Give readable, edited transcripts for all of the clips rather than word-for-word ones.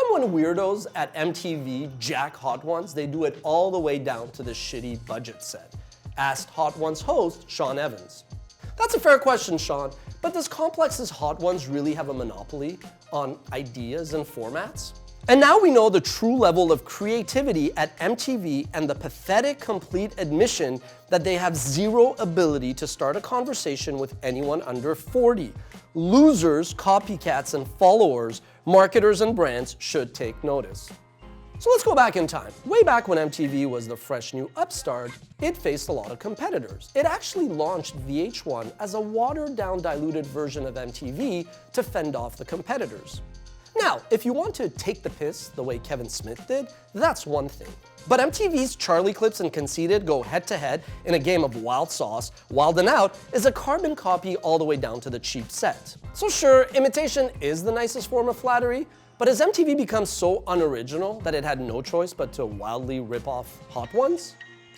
Even when weirdos at MTV jack Hot Ones, they do it all the way down to the shitty budget set, asked Hot Ones host Sean Evans. That's a fair question, Sean, but does Complex's Hot Ones really have a monopoly on ideas and formats? And now we know the true level of creativity at MTV and the pathetic complete admission that they have zero ability to start a conversation with anyone under 40. Losers, copycats, and followers, marketers and brands should take notice. So let's go back in time. Way back when MTV was the fresh new upstart, it faced a lot of competitors. It actually launched VH1 as a watered-down, diluted version of MTV to fend off the competitors. Now, if you want to take the piss the way Kevin Smith did, that's one thing. But MTV's Charlie Clips and Conceited go head-to-head in a game of Wild Sauce. Wild 'N Out is a carbon copy all the way down to the cheap set. So sure, imitation is the nicest form of flattery, but has MTV become so unoriginal that it had no choice but to wildly rip off Hot Ones?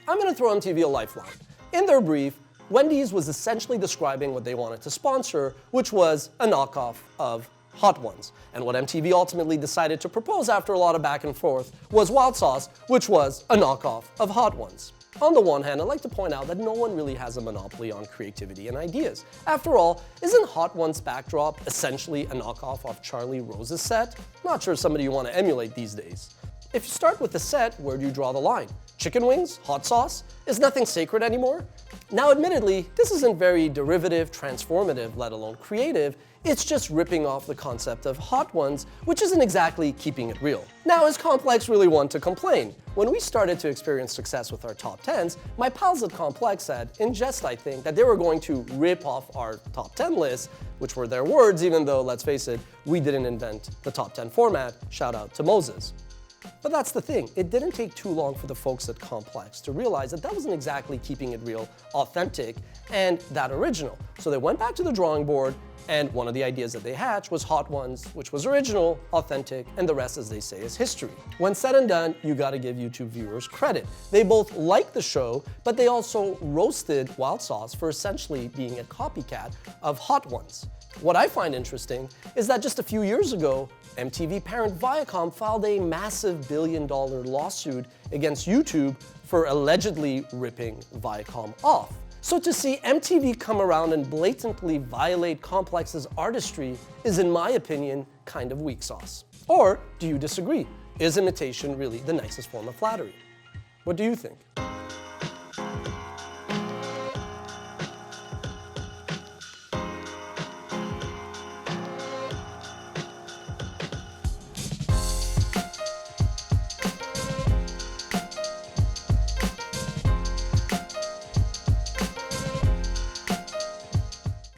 I'm gonna throw MTV a lifeline. In their brief, Wendy's was essentially describing what they wanted to sponsor, which was a knockoff of Hot Ones. And what MTV ultimately decided to propose after a lot of back and forth was Wild Sauce, which was a knockoff of Hot Ones. On the one hand, I'd like to point out that no one really has a monopoly on creativity and ideas. After all, isn't Hot Ones' backdrop essentially a knockoff of Charlie Rose's set? Not sure somebody you want to emulate these days. If you start with the set, where do you draw the line? Chicken wings? Hot sauce? Is nothing sacred anymore? Now, admittedly, this isn't very derivative, transformative, let alone creative. It's just ripping off the concept of Hot Ones, which isn't exactly keeping it real. Now, is Complex really one to complain? When we started to experience success with our top 10s, my pals at Complex said, in jest I think, that they were going to rip off our top 10 lists, which were their words, even though, let's face it, we didn't invent the top 10 format. Shout out to Moses. But that's the thing, it didn't take too long for the folks at Complex to realize that that wasn't exactly keeping it real, authentic, and that original. So they went back to the drawing board, and one of the ideas that they hatched was Hot Ones, which was original, authentic, and the rest, as they say, is history. When said and done, you gotta give YouTube viewers credit. They both liked the show, but they also roasted Wild Sauce for essentially being a copycat of Hot Ones. What I find interesting is that just a few years ago, MTV parent Viacom filed a massive billion-dollar lawsuit against YouTube for allegedly ripping Viacom off. So to see MTV come around and blatantly violate Complex's artistry is, in my opinion, kind of weak sauce. Or do you disagree? Is imitation really the nicest form of flattery? What do you think?